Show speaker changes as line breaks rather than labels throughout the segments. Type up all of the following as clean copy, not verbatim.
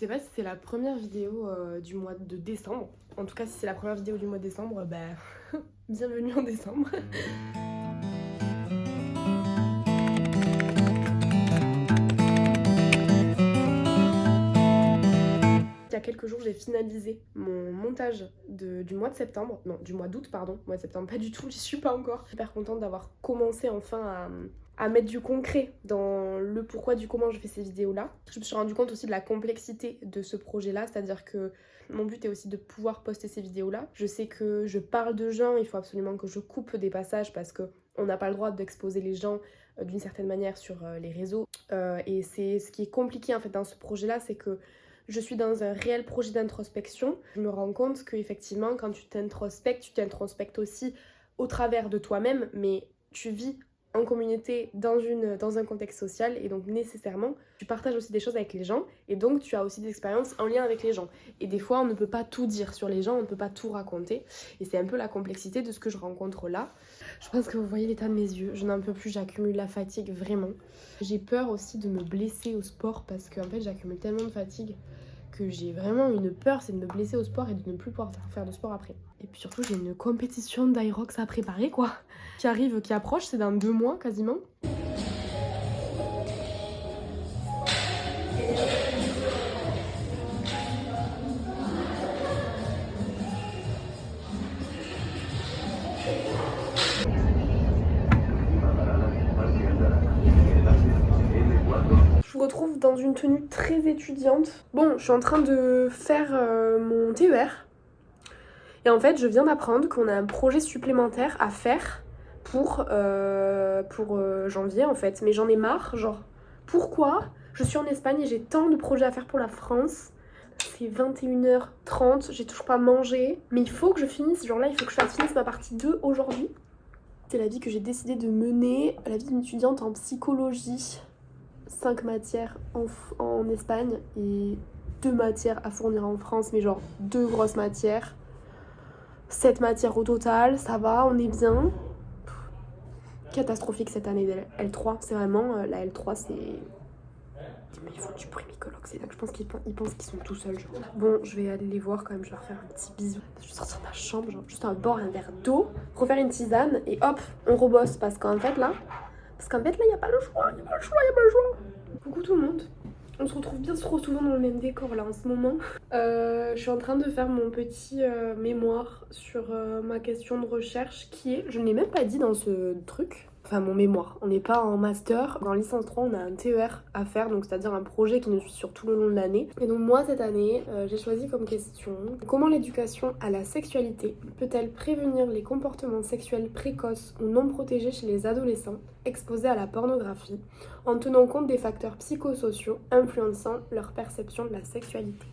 sais pas si c'est la première vidéo du mois de décembre. En tout cas, si c'est la première vidéo du mois de décembre, bienvenue en décembre. Il y a quelques jours, j'ai finalisé mon montage du mois de septembre. Non, du mois d'août, pardon. Mois de septembre, pas du tout, j'y suis pas encore. Super contente d'avoir commencé enfin à mettre du concret dans le pourquoi du comment je fais ces vidéos-là. Je me suis rendu compte aussi de la complexité de ce projet-là, c'est-à-dire que mon but est aussi de pouvoir poster ces vidéos-là. Je sais que je parle de gens, il faut absolument que je coupe des passages parce que on n'a pas le droit d'exposer les gens d'une certaine manière sur les réseaux. Et c'est ce qui est compliqué en fait dans ce projet-là, c'est que je suis dans un réel projet d'introspection. Je me rends compte qu'effectivement, quand tu t'introspectes aussi au travers de toi-même, mais tu vis en communauté dans un contexte social et donc nécessairement, tu partages aussi des choses avec les gens et donc tu as aussi des expériences en lien avec les gens. Et des fois, on ne peut pas tout dire sur les gens, on ne peut pas tout raconter et c'est un peu la complexité de ce que je rencontre là. Je pense que vous voyez l'état de mes yeux, je n'en peux plus, j'accumule la fatigue vraiment. J'ai peur aussi de me blesser au sport parce qu'en fait, j'accumule tellement de fatigue que j'ai vraiment une peur, c'est de me blesser au sport et de ne plus pouvoir faire de sport après. Et puis surtout, j'ai une compétition d'Irox à préparer, quoi, qui approche, c'est dans 2 mois quasiment. Je vous retrouve dans une tenue très étudiante. Bon, je suis en train de faire mon TER. Et en fait, je viens d'apprendre qu'on a un projet supplémentaire à faire pour janvier en fait. Mais j'en ai marre, genre, pourquoi je suis en Espagne et j'ai tant de projets à faire pour la France. C'est 21h30, j'ai toujours pas mangé. Mais il faut que je finisse, genre là, il faut que je finisse ma partie 2 aujourd'hui. C'est la vie que j'ai décidé de mener, la vie d'une étudiante en psychologie. 5 matières en Espagne et 2 matières à fournir en France, mais genre 2 grosses matières. 7 matières au total, ça va, on est bien. Catastrophique cette année de L3, c'est vraiment, la L3 c'est... Mais ils font du bruit mes colocs, c'est là que je pense qu'ils pensent qu'ils sont tout seuls. Genre. Bon, je vais aller les voir quand même, je vais leur faire un petit bisou. Je vais sortir de ma chambre, genre juste un bord, un verre d'eau, refaire une tisane et hop, on rebosse parce qu'en fait là, il n'y a pas le choix, Coucou tout le monde. On se retrouve bien trop souvent dans le même décor là en ce moment. Je suis en train de faire mon petit mémoire sur ma question de recherche qui est, je ne l'ai même pas dit dans ce truc, enfin mon mémoire, on n'est pas en master, en licence 3 on a un TER à faire, donc c'est-à-dire un projet qui nous suit sur tout le long de l'année. Et donc moi cette année, j'ai choisi comme question, comment l'éducation à la sexualité peut-elle prévenir les comportements sexuels précoces ou non protégés chez les adolescents exposés à la pornographie, en tenant compte des facteurs psychosociaux influençant leur perception de la sexualité.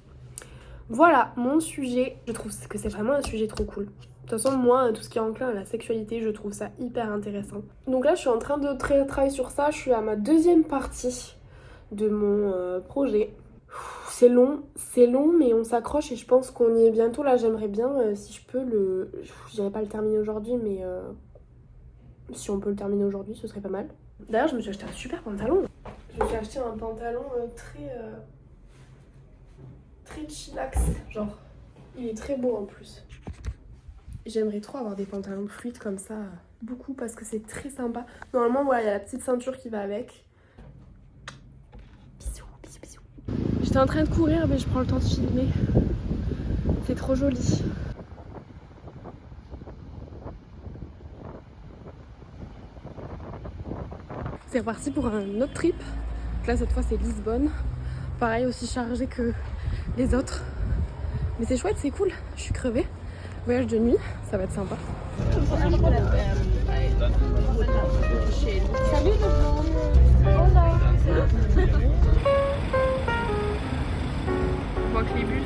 Voilà mon sujet, je trouve que c'est vraiment un sujet trop cool. De toute façon, moi, tout ce qui est enclin à la sexualité, je trouve ça hyper intéressant. Donc là, je suis en train de travailler sur ça, je suis à ma deuxième partie de mon projet. C'est long, mais on s'accroche et je pense qu'on y est bientôt. Là, j'aimerais bien, si je peux, je dirais pas le terminer aujourd'hui, mais si on peut le terminer aujourd'hui, ce serait pas mal. D'ailleurs, je me suis acheté un super pantalon. Je me suis acheté un pantalon très chillax, genre. Il est très beau en plus. J'aimerais trop avoir des pantalons fluides comme ça, beaucoup, parce que c'est très sympa. Normalement, voilà, il y a la petite ceinture qui va avec. Bisous, bisous, bisous. J'étais en train de courir, mais je prends le temps de filmer. C'est trop joli. C'est reparti pour un autre trip. Là, cette fois, c'est Lisbonne. Pareil, aussi chargé que les autres. Mais c'est chouette, c'est cool. Je suis crevée. Voyage de nuit, ça va être sympa.
Salut tout le monde. Hola.
On manque les bus.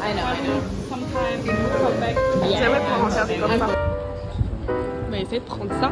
I know. Sometimes you come back.
J'aimerais pouvoir en faire des comme ça. On va essayer de prendre ça.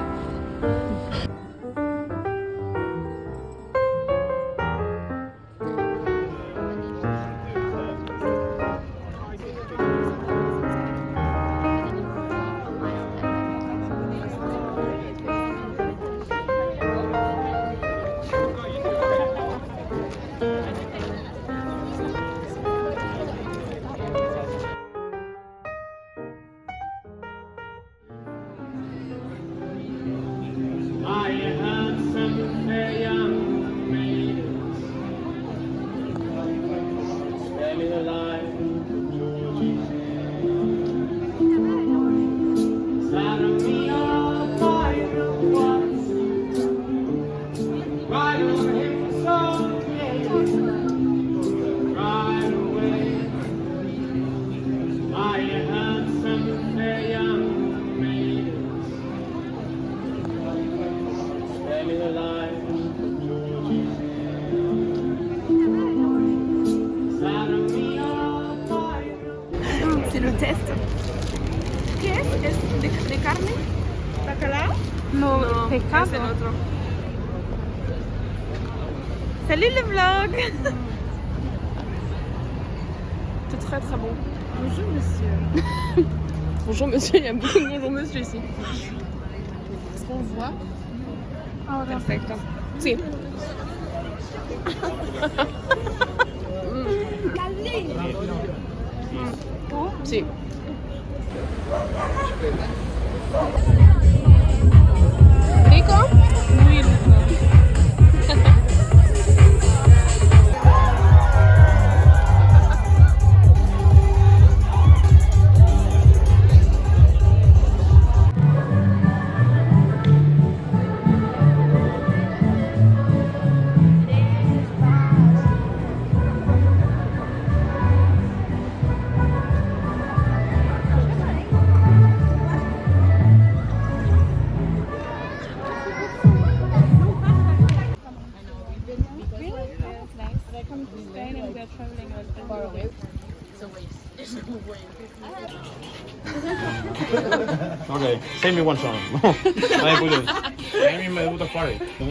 C'est le test.
¿Qué es? ¿De carne? ¿Bacalao?
Non,
Ah, c'est l'autre. Salut le vlog.
c'est très très bon.
Bonjour monsieur.
Bonjour monsieur, il y a beaucoup de bonjour monsieur ici. Est-ce qu'on voit? Perfecto. Si. Si. Rico?
Muy rico.
Okay, save me one song. Ahí puedo. A mí me gusta party.
Je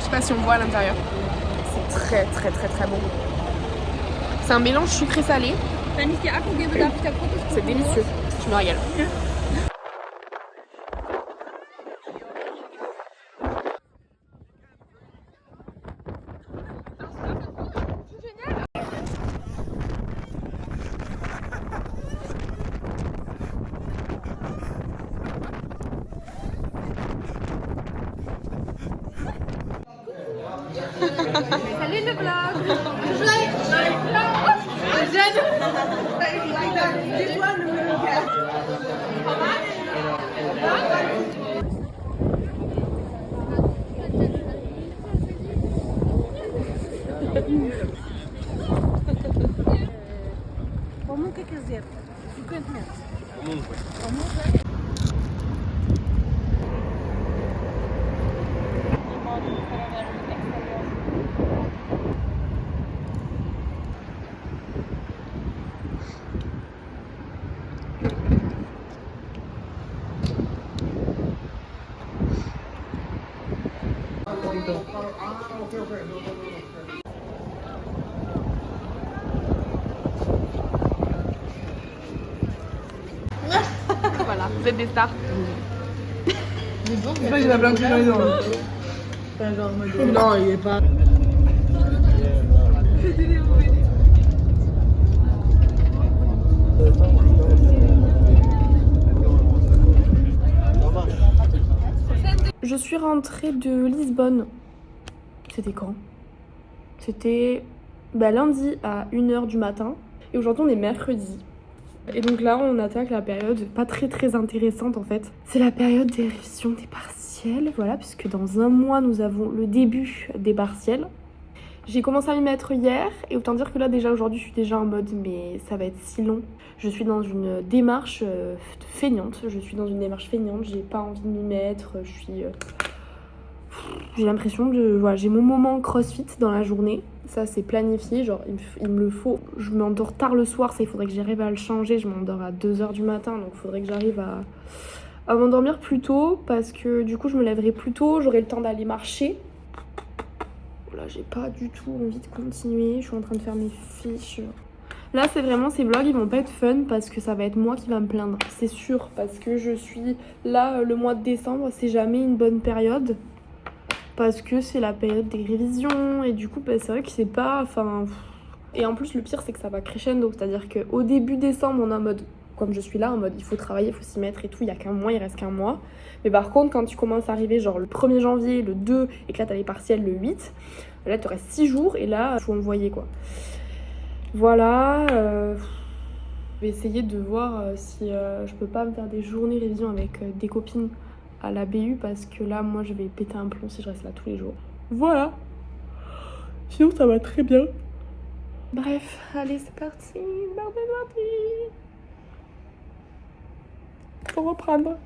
sais pas si on voit à l'intérieur. C'est très très très très bon. C'est un mélange sucré-salé.
Wenn ich dir Akku gebe, darf ich da Fotos machen?
C'est délicieux. Je me régale.
Salut le vlog. Como que quer dizer? 50 metros.
Voilà, vous êtes des stars.
Je sais pas, j'ai la blague que j'en ai dans le... Non, il est pas...
Je suis rentrée de Lisbonne. C'était quand? C'était lundi à 1h du matin. Et aujourd'hui on est mercredi. Et donc là on attaque la période pas très très intéressante en fait. C'est la période des révisions des partiels. Voilà, puisque dans un mois nous avons le début des partiels. J'ai commencé à m'y mettre hier. Et autant dire que là déjà aujourd'hui je suis déjà en mode mais ça va être si long. Je suis dans une démarche feignante. J'ai pas envie de m'y mettre. J'ai l'impression de... Voilà, j'ai mon moment crossfit dans la journée. Ça, c'est planifié. Genre, il me le faut. Je m'endors tard le soir. Ça, il faudrait que j'arrive à le changer. Je m'endors à 2h du matin. Donc, il faudrait que j'arrive à m'endormir plus tôt. Parce que, du coup, je me lèverai plus tôt. J'aurai le temps d'aller marcher. Là, j'ai pas du tout envie de continuer. Je suis en train de faire mes fiches. Là, c'est vraiment, ces vlogs, ils vont pas être fun parce que ça va être moi qui va me plaindre. C'est sûr. Parce que je suis là, le mois de décembre, c'est jamais une bonne période. Parce que c'est la période des révisions et du coup c'est vrai que c'est pas... Enfin... Et en plus le pire c'est que ça va crescendo, c'est-à-dire qu'au début décembre on est en mode, comme je suis là, en mode il faut travailler, il faut s'y mettre et tout, il y a qu'un mois, il reste qu'un mois. Mais par contre quand tu commences à arriver genre le 1er janvier, le 2 et que là t'as les partiels le 8, là tu restes 6 jours et là il faut envoyer quoi. Voilà, je vais essayer de voir si je peux pas me faire des journées révision avec des copines à la BU parce que là moi je vais péter un plomb si je reste là tous les jours. Voilà. Sinon ça va très bien. Bref, allez c'est parti. Faut reprendre.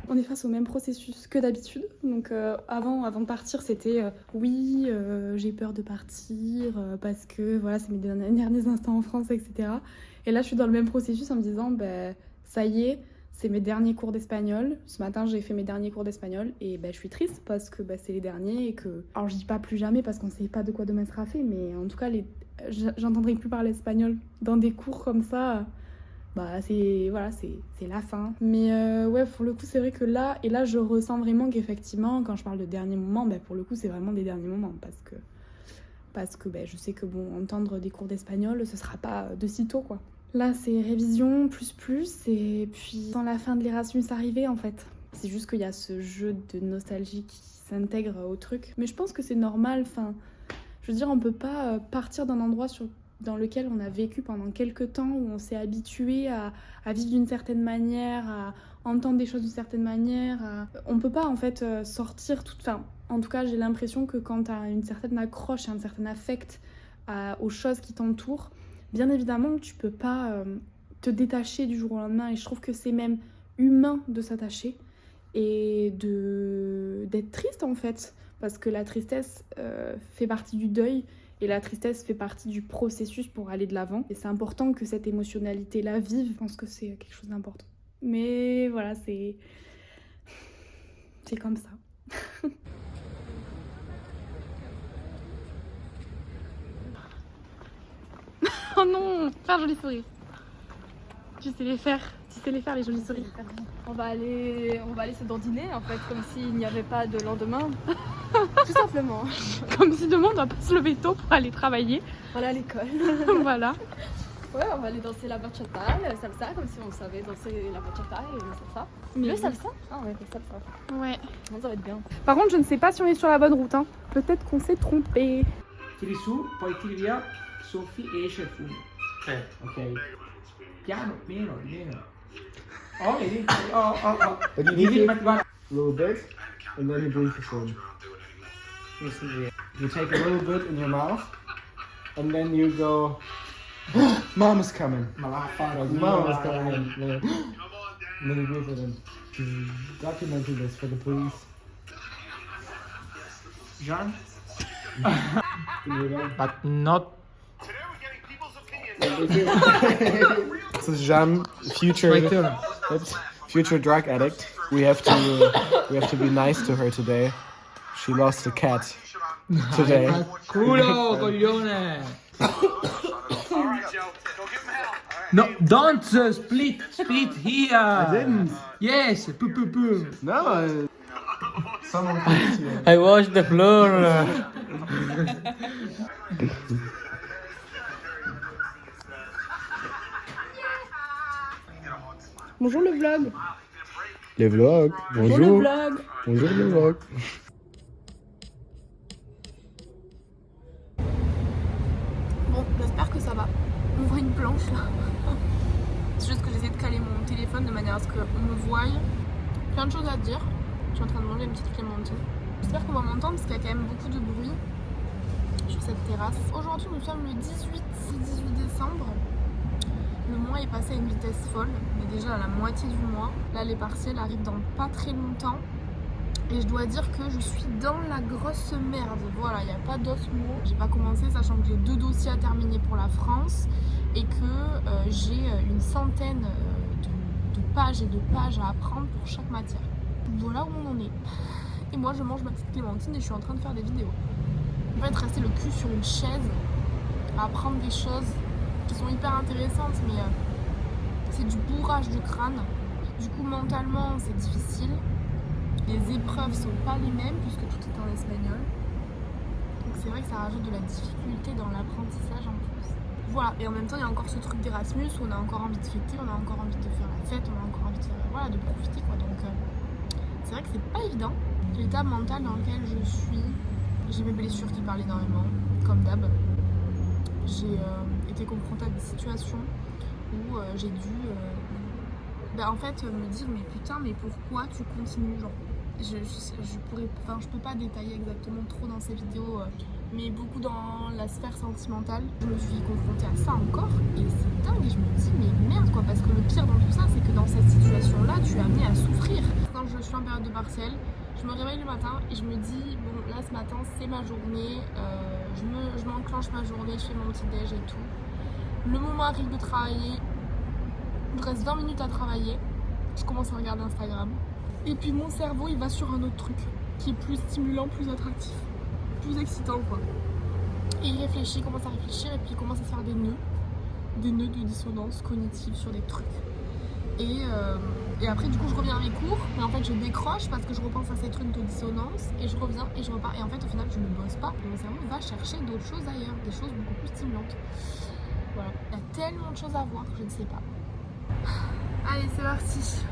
On est face au même processus que d'habitude. Donc avant de partir, c'était oui, j'ai peur de partir parce que voilà, c'est mes derniers instants en France, etc. Et là, je suis dans le même processus en me disant, ça y est, c'est mes derniers cours d'espagnol. Ce matin, j'ai fait mes derniers cours d'espagnol et je suis triste parce que c'est les derniers et que... Alors, je dis pas plus jamais parce qu'on sait pas de quoi demain sera fait, mais en tout cas, j'entendrai plus parler espagnol dans des cours comme ça. C'est la fin. Mais ouais, pour le coup, c'est vrai que là je ressens vraiment qu'effectivement, quand je parle de derniers moments, pour le coup, c'est vraiment des derniers moments parce que je sais que entendre des cours d'espagnol, ce sera pas de sitôt, quoi. Là, c'est révision, plus, et puis dans la fin de l'Erasmus arrivé, en fait. C'est juste qu'il y a ce jeu de nostalgie qui s'intègre au truc. Mais je pense que c'est normal, je veux dire, on peut pas partir d'un endroit dans lequel on a vécu pendant quelques temps, où on s'est habitué à vivre d'une certaine manière, à entendre des choses d'une certaine manière. On peut pas, en fait, sortir toute... en tout cas, j'ai l'impression que quand t'as une certaine accroche, un certain affect aux choses qui t'entourent, bien évidemment, tu peux pas te détacher du jour au lendemain. Et je trouve que c'est même humain de s'attacher et d'être triste, en fait. Parce que la tristesse fait partie du deuil et la tristesse fait partie du processus pour aller de l'avant. Et c'est important que cette émotionnalité-là vive. Je pense que c'est quelque chose d'important. Mais voilà, c'est comme ça. Oh non, faire un joli sourire. Tu sais les faire les jolis sourires.
On va aller se dandiner en fait, comme s'il n'y avait pas de lendemain. Tout simplement.
Comme si demain on doit pas se lever tôt pour aller travailler.
Voilà à l'école.
Voilà.
Ouais, on va aller danser la bachata, le salsa, comme si on savait danser la bachata et le salsa.
Mais
le
oui.
salsa. Ah ouais, le salsa.
Ouais.
Bon, ça va être bien.
Par contre, je ne sais pas si on est sur la bonne route. Peut-être qu'on s'est trompé.
Tiri su, poi tiri via, soffi e esce il fumo. Ok. Piano, meno. Oh, vedi? Oh.
But you
Devi
need to
guarda.
a little bit, and then you breathe the foam. You take a little bit in your mouth, and then you go, Mama's coming.
Ma vaffanculo.
Mama's coming. And then you breathe it in. Documenting this for the police.
John?
But
not.
this is Jean, future drug addict. We have to be nice to her today. She lost a cat today.
Culo, coglione! No, don't split here!
I didn't.
Yes, poo.
No. Someone puts you.
I washed the floor.
Bonjour le vlog.
Les vlogs.
Bonjour le vlog.
Bonjour le vlog.
Bon, j'espère que ça va. On voit une planche là. C'est juste que j'essaie de caler mon téléphone de manière à ce qu'on me voie. Plein de choses à dire. Je suis en train de manger une petite clémentine. J'espère qu'on va m'entendre parce qu'il y a quand même beaucoup de bruit sur cette terrasse. Aujourd'hui nous sommes le 18 décembre. Le mois est passé à une vitesse folle. On est déjà à la moitié du mois. Là les partiels arrivent dans pas très longtemps. Et je dois dire que je suis dans la grosse merde. Voilà, il n'y a pas d'autre mot. J'ai pas commencé sachant que j'ai 2 dossiers à terminer pour la France et que j'ai une centaine de pages et de pages à apprendre pour chaque matière. Voilà où on en est. Et moi je mange ma petite clémentine et je suis en train de faire des vidéos. En fait, rester le cul sur une chaise à apprendre des choses qui sont hyper intéressantes, mais c'est du bourrage de crâne. Du coup, mentalement, c'est difficile. Les épreuves sont pas les mêmes puisque tout est en espagnol. Donc c'est vrai que ça rajoute de la difficulté dans l'apprentissage en plus. Voilà, et en même temps, il y a encore ce truc d'Erasmus où on a encore envie de fêter, on a encore envie de faire la fête, on a encore envie de faire, voilà, de profiter quoi. Donc c'est vrai que c'est pas évident. L'état mental dans lequel je suis, j'ai mes blessures qui parlent énormément, comme d'hab. J'ai été confrontée à des situations où j'ai dû en fait me dire mais putain mais pourquoi tu continues genre. Je peux pas détailler exactement trop dans ces vidéos, mais beaucoup dans la sphère sentimentale. Je me suis confrontée à ça encore et c'est dingue et je me dis mais merde quoi, parce que le pire dans tout ça c'est que dans cette situation là tu es amenée à souffrir. Quand je suis en période de partiel, je me réveille le matin et je me dis bon là ce matin c'est ma journée, je m'enclenche ma journée, je fais mon petit déj et tout. Le moment arrive de travailler, il me reste 20 minutes à travailler, je commence à regarder Instagram. Et puis mon cerveau il va sur un autre truc qui est plus stimulant, plus attractif, plus excitant quoi. Et il réfléchit, il commence à réfléchir et puis il commence à se faire des nœuds de dissonance cognitive sur des trucs. Et après du coup je reviens à mes cours, mais en fait je décroche parce que je repense à ces trucs de dissonance et je reviens et je repars. Et en fait au final je ne bosse pas, mon cerveau va chercher d'autres choses ailleurs, des choses beaucoup plus stimulantes. Voilà, il y a tellement de choses à voir que je ne sais pas. Allez c'est parti.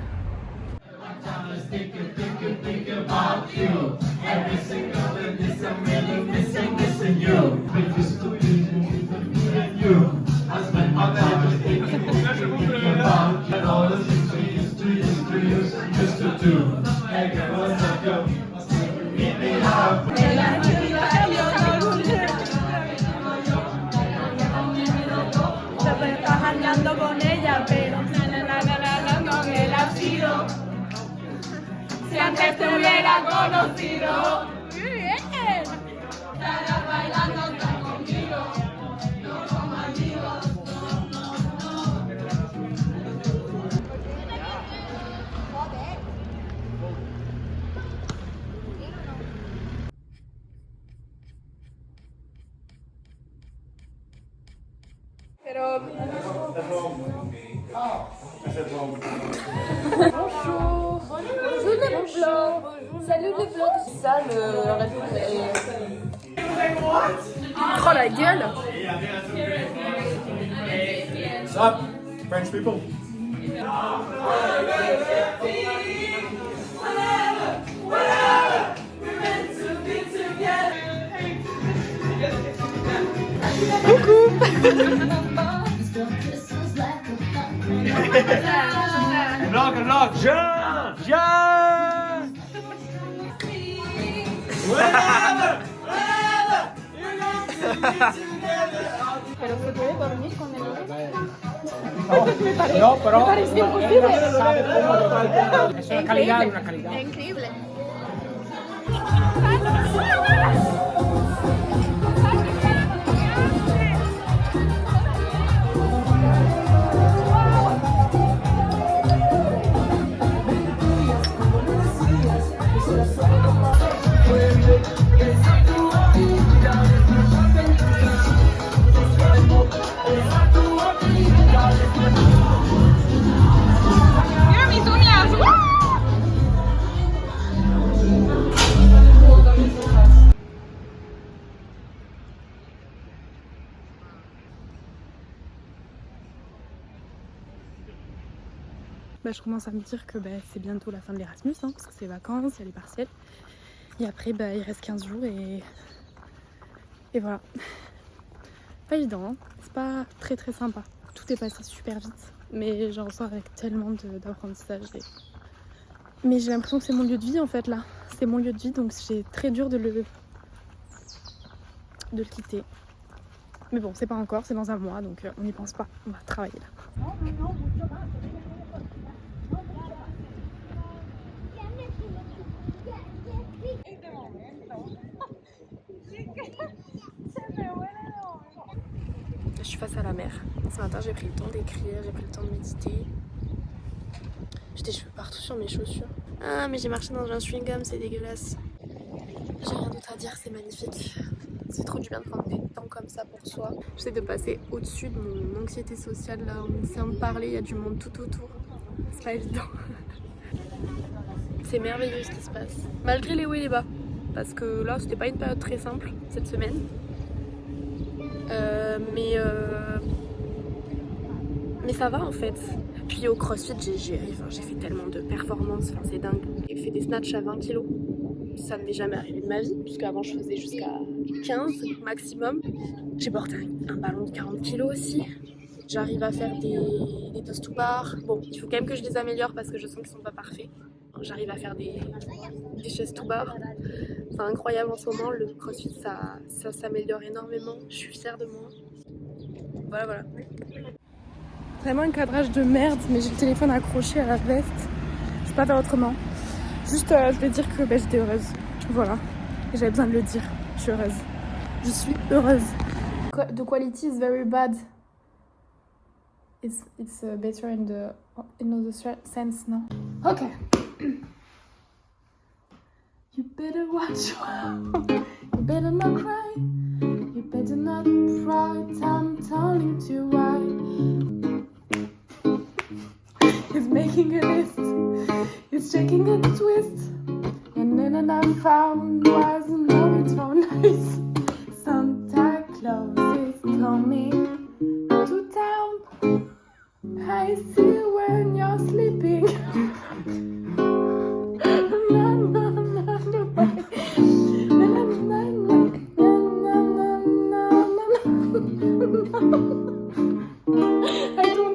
Si antes te hubiera conocido, estarías bailando conmigo, no como amigos.
Bonjour. Bonjour le vlog. Salut le vlog. Ça le oh la gueule.
What's up, French people? Vlog, Jean!
Pero se puede dormir con el bebé.
No, pero
Me parece imposible.
sabe cómo llevar. Es una calidad, una calidad.
Es increíble.
Bah, je commence à me dire que c'est bientôt la fin de l'Erasmus, hein, parce que c'est vacances, il y a les partiels. Et après, il reste 15 jours et voilà. Pas évident, hein. C'est pas très très sympa. Tout est passé super vite, mais j'en ressors avec tellement d'apprentissage. Mais j'ai l'impression que c'est mon lieu de vie en fait là. C'est mon lieu de vie, donc c'est très dur de le quitter. Mais bon, c'est pas encore, c'est dans un mois, donc on n'y pense pas. On va travailler là.
Je suis face à la mer. Ce matin, j'ai pris le temps d'écrire, j'ai pris le temps de méditer. J'ai des cheveux partout sur mes chaussures. Ah, mais j'ai marché dans un chewing-gum, c'est dégueulasse. J'ai rien d'autre à dire, c'est magnifique. C'est trop du bien de prendre des temps comme ça pour soi. J'essaie de passer au-dessus de mon anxiété sociale là. On essaie de parler, il y a du monde tout autour. C'est pas évident. C'est merveilleux ce qui se passe. Malgré les hauts et les bas. Parce que là, c'était pas une période très simple cette semaine. Mais ça va en fait. Puis au CrossFit, j'ai fait tellement de performances, enfin, c'est dingue. J'ai fait des snatchs à 20 kg. Ça ne m'est jamais arrivé de ma vie, puisque avant je faisais jusqu'à 15 maximum. J'ai porté un ballon de 40 kg aussi. J'arrive à faire des toast to bar. Bon, il faut quand même que je les améliore parce que je sens qu'ils sont pas parfaits. J'arrive à faire des chaises to bar. C'est incroyable en ce moment, le CrossFit ça s'améliore énormément. Je suis fière de moi. Voilà. Vraiment un cadrage de merde, mais j'ai le téléphone accroché à la veste. Je peux pas faire autrement.
Juste, je voulais dire que j'étais heureuse. Voilà. Et j'avais besoin de le dire. Je suis heureuse. Je suis heureuse. The quality is very bad. It's better in the sense, no? Okay. You better watch. You better not cry. You better not cry. I'm telling you why. He's making a list. He's checking a twist. And then I found was no, it's so nice. Santa Claus is coming to town. I see you when you're sleeping. I don't.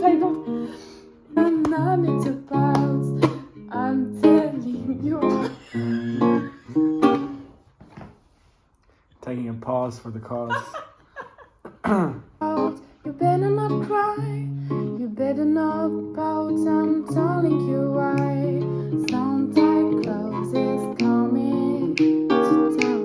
It's about, I'm telling you.
Taking a pause for the cause.
You better not cry. You better not pout. I'm telling you why. Santa Claus is coming to town.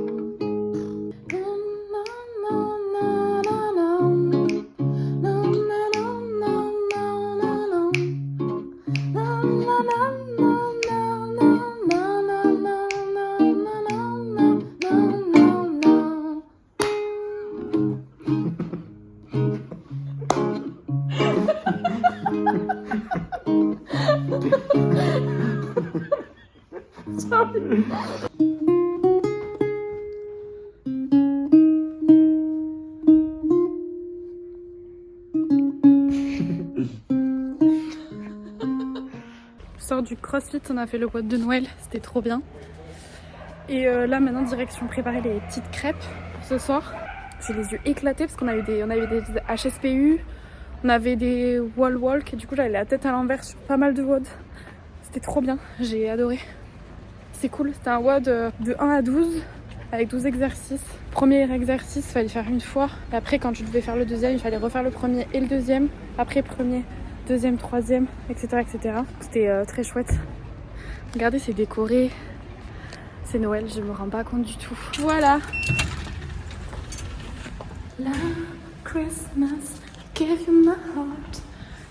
Sorry. Je sors du CrossFit, on a fait le WOD de Noël, c'était trop bien. Et là maintenant direction préparer les petites crêpes pour ce soir. J'ai les yeux éclatés parce qu'on avait des HSPU, on avait des wall walk et du coup j'avais la tête à l'envers sur pas mal de WOD. C'était trop bien, j'ai adoré. C'est cool, c'était un WOD de 1 à 12 avec 12 exercices. Premier exercice, il fallait faire une fois. Et après quand tu devais faire le deuxième, il fallait refaire le premier et le deuxième. Après premier, deuxième, troisième, etc. C'était très chouette. Regardez, c'est décoré. C'est Noël, je me rends pas compte du tout. Voilà. La Christmas, give you my heart.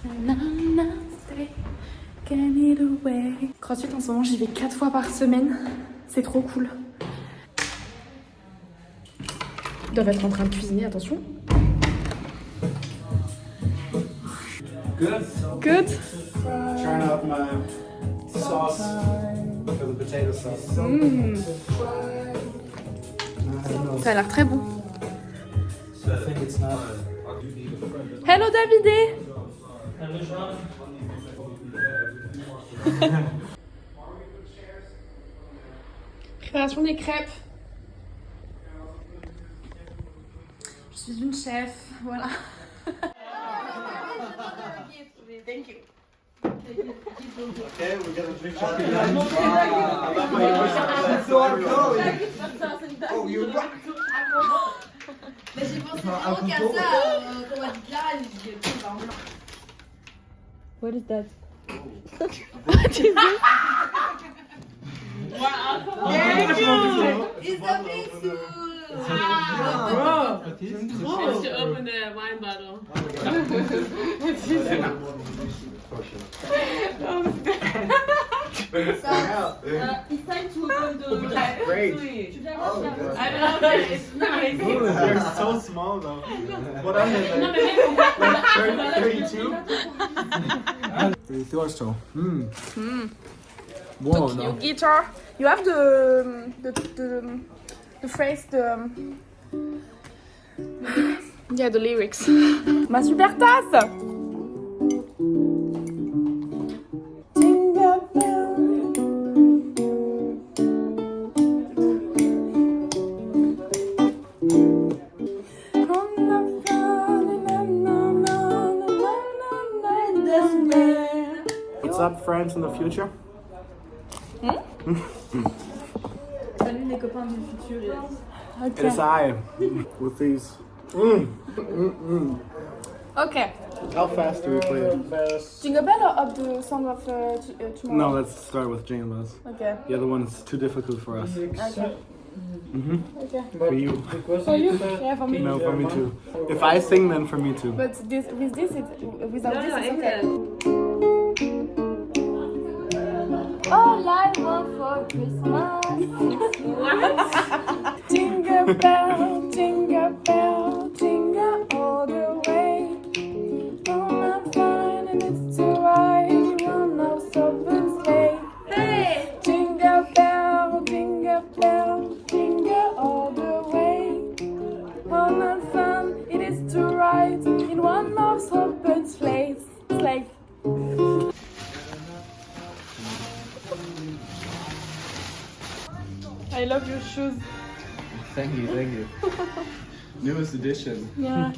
And I'm not taking it away. CrossFit en ce moment, j'y vais 4 fois par semaine. C'est trop cool. Ils doivent être en train de cuisiner, attention.
Good.
Good.
Trying out my sauce for the potato sauce.
Ça a l'air très bon.
I think it's not.
Hello Davidé. Préparation des crêpes. Je suis une chef, voilà.
Okay, we got a picture. Oh, you're right.
Mais j'ai pensé vraiment qu'à ça, qu'on va dire là,
What is that?
It's a big soup.
Just to open the wine bottle.
So,
It's time to open the
Great.
I don't know, it's nice.
They're so small though. What are they?
No, mais
Like 32? 32 or so. Wow, no.
Guitar. You have the phrase, yeah, the lyrics. Ma super tasse.
What's up, friends in the future?
Salut les copains du futur.
It is I with these.
Ok,
How fast do we play it?
Jingle Bell or Up the Song of Tomorrow?
No, let's start with Jingle Bells.
Okay.
The other one is too difficult for us.
Okay.
Mm-hmm.
Okay.
For you.
For you? Yeah, for me.
No, for me too. If I sing, then for me too.
But this, with this, without this, it's okay.
All I want for Christmas.
Jingle bell, jingle bell, jingle all the way. Oh, I'm fine and it's to ride on our open sleigh.
Hey!
Jingle bell, jingle bell, jingle all the way. Oh, I'm fun it is to ride in one of open sleigh. I love your shoes.
Thank you, thank you. Newest edition.
Yeah.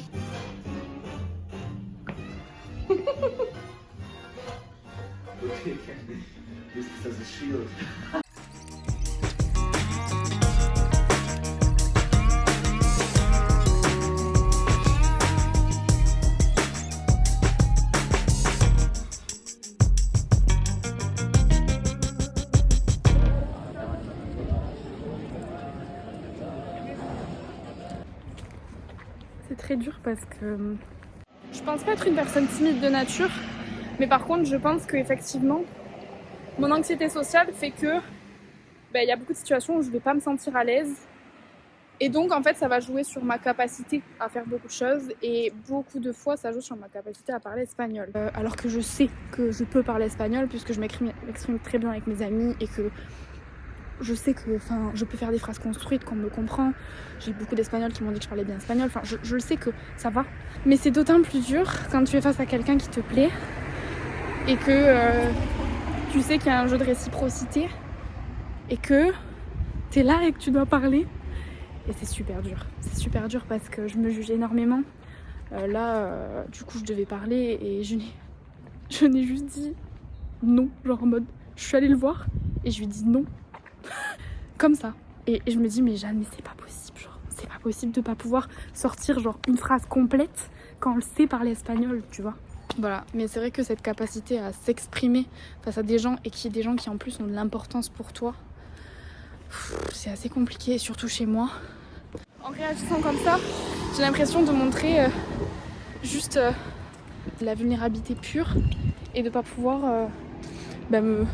This as a shield.
C'est très dur parce que je pense pas être une personne timide de nature, mais par contre je pense qu'effectivement mon anxiété sociale fait que il y a beaucoup de situations où je vais pas me sentir à l'aise et donc en fait ça va jouer sur ma capacité à faire beaucoup de choses et beaucoup de fois ça joue sur ma capacité à parler espagnol. Alors que je sais que je peux parler espagnol puisque je m'exprime très bien avec mes amis et que je sais que je peux faire des phrases construites, qu'on me comprend. J'ai beaucoup d'Espagnols qui m'ont dit que je parlais bien espagnol. Je le sais que ça va. Mais c'est d'autant plus dur quand tu es face à quelqu'un qui te plaît et que tu sais qu'il y a un jeu de réciprocité et que tu es là et que tu dois parler. Et c'est super dur. C'est super dur parce que je me juge énormément. Du coup, je devais parler et je n'ai juste dit non. Genre en mode, je suis allée le voir et je lui ai dit non. Comme ça. Et je me dis mais Jeanne, mais c'est pas possible, genre c'est pas possible de pas pouvoir sortir genre une phrase complète quand on le sait parler espagnol, tu vois. Voilà, mais c'est vrai que cette capacité à s'exprimer face à des gens et qu'il y ait des gens qui en plus ont de l'importance pour toi, c'est assez compliqué, surtout chez moi. En réagissant comme ça, j'ai l'impression de montrer juste la vulnérabilité pure et de pas pouvoir me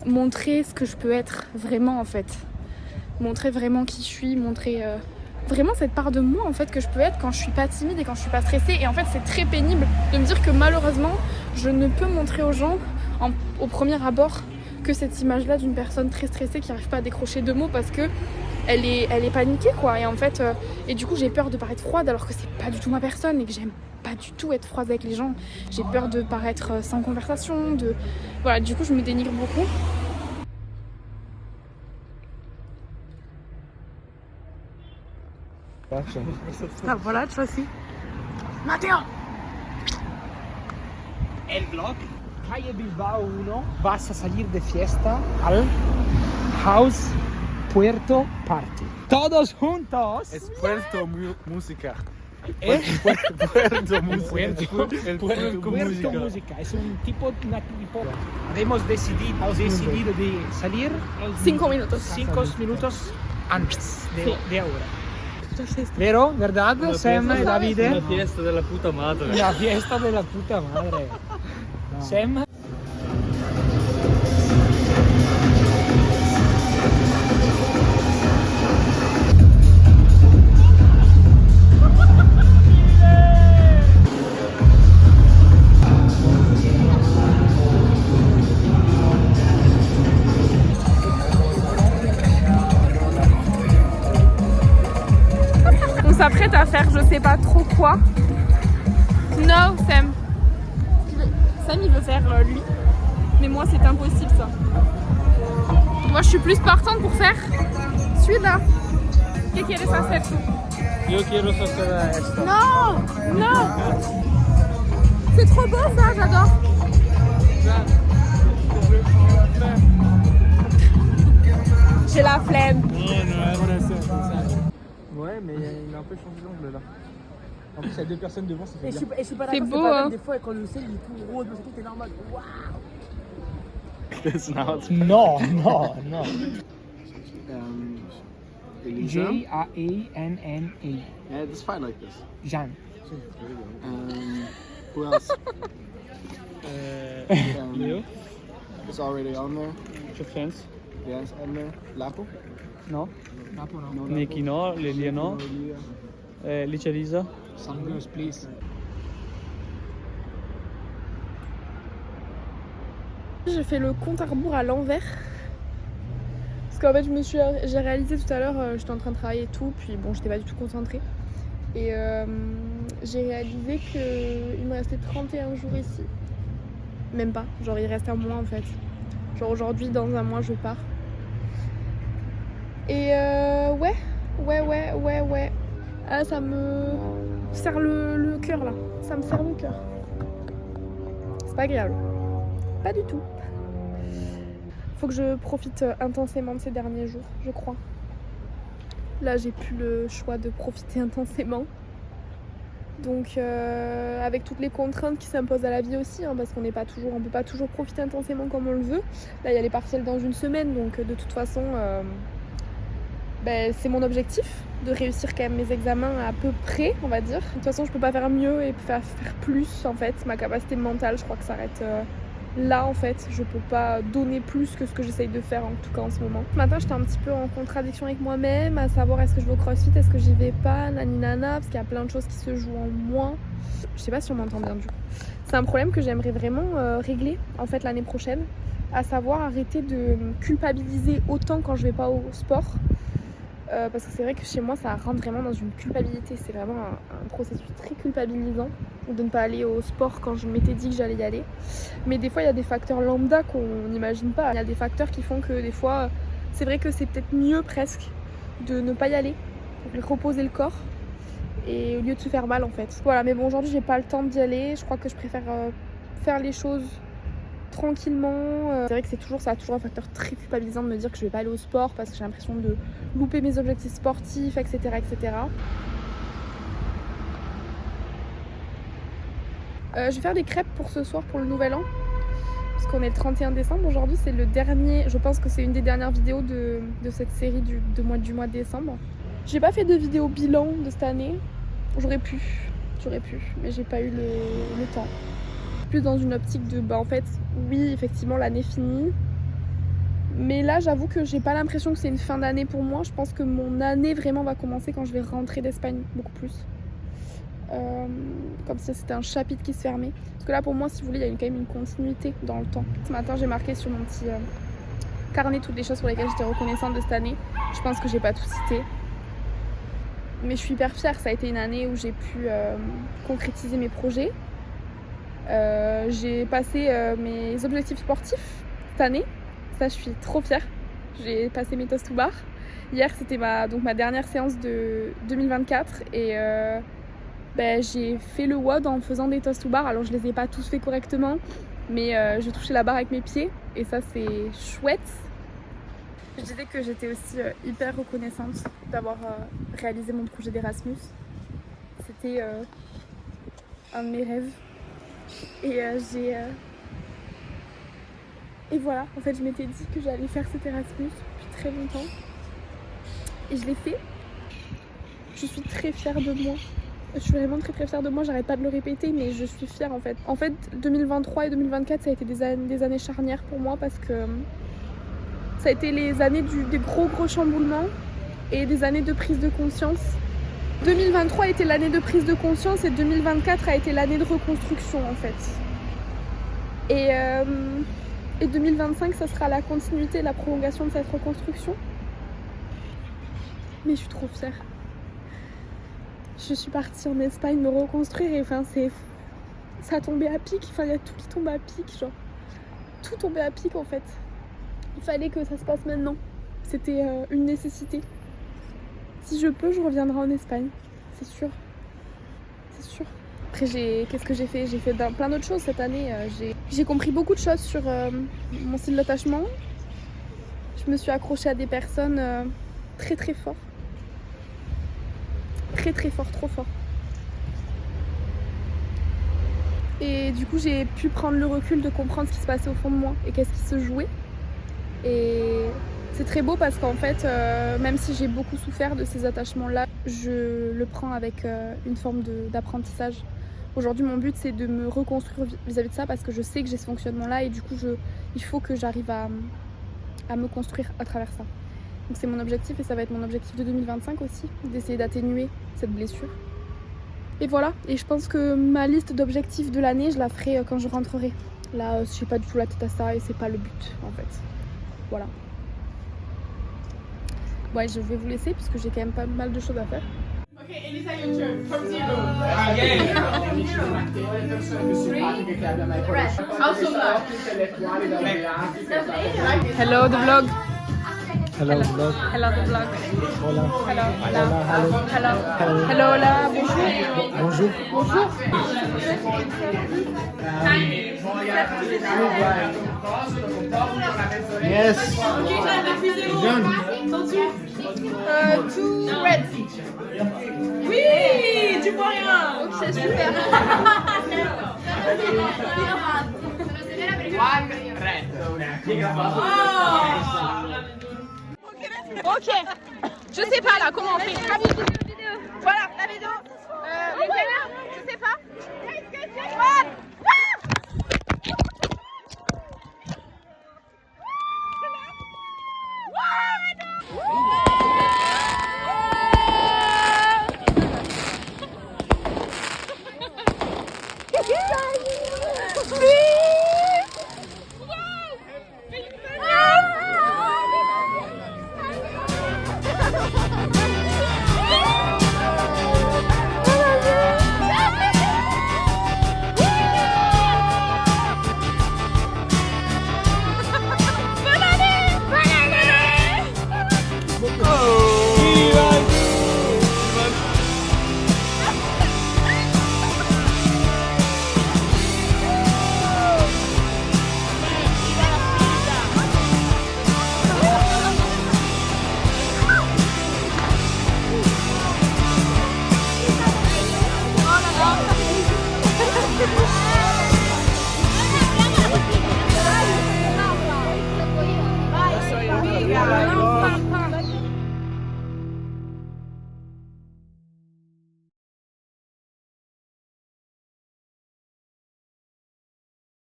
montrer ce que je peux être vraiment en fait. Montrer vraiment qui je suis, montrer vraiment cette part de moi en fait que je peux être quand je suis pas timide et quand je suis pas stressée. Et en fait c'est très pénible de me dire que malheureusement je ne peux montrer aux gens au premier abord que cette image là d'une personne très stressée qui arrive pas à décrocher deux mots parce que elle est paniquée quoi. Et en fait et du coup j'ai peur de paraître froide alors que c'est pas du tout ma personne et que j'aime pas du tout être froide avec les gens. J'ai peur de paraître sans conversation, voilà, du coup je me dénigre beaucoup.
Sta volaccio así.
Matteo! El vlog Calle Bilbao 1 vas a salir de fiesta al House Puerto Party. Todos juntos.
Es Puerto Música.
Puerto
Música.
Música. Es un tipo. Hemos decidido de salir
5 minutos.
5 minutos antes de ahora. ¿Vero? ¿Verdad? Sam y Davide.
Una fiesta de la puta madre.
La fiesta de la puta madre. Sam.
On s'apprête à faire je sais pas trop quoi. No, Sam. Sam il veut faire lui. Mais moi c'est impossible ça. Moi je suis plus partante pour faire celui-là. ¿Qué quieres hacer tú?
Yo quiero hacer esta.
Non, non. C'est trop beau ça, j'adore. J'ai la flemme.
Ouais, mais il a un peu changé d'angle là.
En plus, il y a 2 personnes devant, ça fait bien.
C'est beau, hein.
Des fois, quand le ciel il est tout rose, t'es normal. Waouh.
That's not.
Non, non, non.
Elisa.
J-A-E-N-N-E.
Yeah, it's fine like this.
Jeanne.
Who else?
Leo,
It's already on there.
your friends.
Yes, on there. Lapo.
No.
Lapo, no.
Nikki no, Lilia no, Licia Lisa.
Some girls, please.
J'ai fait le compte à rebours à l'envers. Parce qu'en fait, j'ai réalisé tout à l'heure, j'étais en train de travailler et tout, puis bon, j'étais pas du tout concentrée. Et j'ai réalisé qu'il me restait 31 jours ici. Même pas, genre il reste un mois en fait. Genre aujourd'hui, dans un mois, je pars. Et ouais. Ah, ça me serre le cœur là. Ça me serre le cœur. C'est pas agréable. Pas du tout. Faut que je profite intensément de ces derniers jours, je crois. Là, j'ai plus le choix de profiter intensément. Donc, avec toutes les contraintes qui s'imposent à la vie aussi, hein, parce qu'on peut pas toujours profiter intensément comme on le veut. Là, il y a les partiels dans une semaine, donc de toute façon, c'est mon objectif de réussir quand même mes examens à peu près, on va dire. De toute façon, je peux pas faire mieux et faire plus en fait. Ma capacité mentale, je crois que ça s'arrête là en fait. Je peux pas donner plus que ce que j'essaye de faire en tout cas en ce moment. Ce matin, j'étais un petit peu en contradiction avec moi-même, à savoir est-ce que je vais au CrossFit, est-ce que j'y vais pas, naninana, parce qu'il y a plein de choses qui se jouent en moi. Je sais pas si on m'entend bien du coup. C'est un problème que j'aimerais vraiment régler en fait l'année prochaine, à savoir arrêter de me culpabiliser autant quand je vais pas au sport. Parce que c'est vrai que chez moi ça rentre vraiment dans une culpabilité, c'est vraiment un processus très culpabilisant de ne pas aller au sport quand je m'étais dit que j'allais y aller. Mais des fois il y a des facteurs lambda qu'on n'imagine pas, il y a des facteurs qui font que des fois c'est vrai que c'est peut-être mieux presque de ne pas y aller, pour reposer le corps et au lieu de se faire mal en fait. Voilà, mais bon aujourd'hui j'ai pas le temps d'y aller, je crois que je préfère faire les choses tranquillement. C'est vrai que ça a toujours un facteur très culpabilisant de me dire que je vais pas aller au sport parce que j'ai l'impression de louper mes objectifs sportifs, etc. etc. Je vais faire des crêpes pour ce soir pour le nouvel an. Parce qu'on est le 31 décembre aujourd'hui, c'est le dernier, je pense que c'est une des dernières vidéos de cette série du mois de décembre. J'ai pas fait de vidéo bilan de cette année. J'aurais pu, mais j'ai pas eu le temps. Plus dans une optique de en fait oui effectivement l'année finie, mais là j'avoue que j'ai pas l'impression que c'est une fin d'année pour moi. Je pense que mon année vraiment va commencer quand je vais rentrer d'Espagne beaucoup plus, comme si c'était un chapitre qui se fermait, parce que là pour moi si vous voulez il y a quand même une continuité dans le temps. Ce matin j'ai marqué sur mon petit carnet toutes les choses pour lesquelles j'étais reconnaissante de cette année. Je pense que j'ai pas tout cité, mais je suis hyper fière. Ça a été une année où j'ai pu concrétiser mes projets. J'ai passé mes objectifs sportifs cette année, ça je suis trop fière. J'ai passé mes toast to bar. Hier c'était ma dernière séance de 2024 et j'ai fait le WOD en faisant des toast to bar. Alors je les ai pas tous fait correctement, mais je touchais la barre avec mes pieds et ça c'est chouette. Je disais que j'étais aussi hyper reconnaissante d'avoir réalisé mon projet d'Erasmus. C'était un de mes rêves. Et voilà, en fait je m'étais dit que j'allais faire cet Erasmus depuis très longtemps et je l'ai fait. Je suis très fière de moi, je suis vraiment très fière de moi, j'arrête pas de le répéter mais je suis fière en fait. En fait 2023 et 2024 ça a été des années charnières pour moi parce que ça a été les années des gros chamboulements et des années de prise de conscience. 2023 a été l'année de prise de conscience et 2024 a été l'année de reconstruction en fait. Et 2025 ça sera la continuité, la prolongation de cette reconstruction. Mais je suis trop fière. Je suis partie en Espagne me reconstruire et ça a tombé à pic, il y a tout qui tombe à pic, genre tout tombait à pic en fait. Il fallait que ça se passe maintenant, c'était une nécessité. Si je peux, je reviendrai en Espagne, c'est sûr. C'est sûr. Après, qu'est-ce que j'ai fait? J'ai fait plein d'autres choses cette année. J'ai compris beaucoup de choses sur mon style d'attachement. Je me suis accrochée à des personnes très fort. Très fort, trop fort. Et du coup, j'ai pu prendre le recul de comprendre ce qui se passait au fond de moi et qu'est-ce qui se jouait. Et c'est très beau parce qu'en fait, même si j'ai beaucoup souffert de ces attachements-là, je le prends avec une forme d'apprentissage. Aujourd'hui, mon but, c'est de me reconstruire vis-à-vis de ça parce que je sais que j'ai ce fonctionnement-là et du coup, il faut que j'arrive à me construire à travers ça. Donc c'est mon objectif et ça va être mon objectif de 2025 aussi, d'essayer d'atténuer cette blessure. Et voilà, et je pense que ma liste d'objectifs de l'année, je la ferai quand je rentrerai. Là, je n'ai pas du tout la tête à ça et c'est pas le but en fait. Voilà. Ouais, je vais vous laisser puisque j'ai quand même pas mal de choses à faire.
Ok, Elisa, your turn. From zero. Also black.
Hello the vlog.
Hello, vlog.
Hello the vlog.
Hola.
Hello.
Hola, hello.
Hello.
Hello.
Hello là, bonjour.
Bonjour.
Bonjour.
Yes.
Two red.
Oui, tu vois rien.
Ok, super.
Ok, je sais pas là, comment on fait? Voilà, la vidéo. Les paiements, je sais pas. What?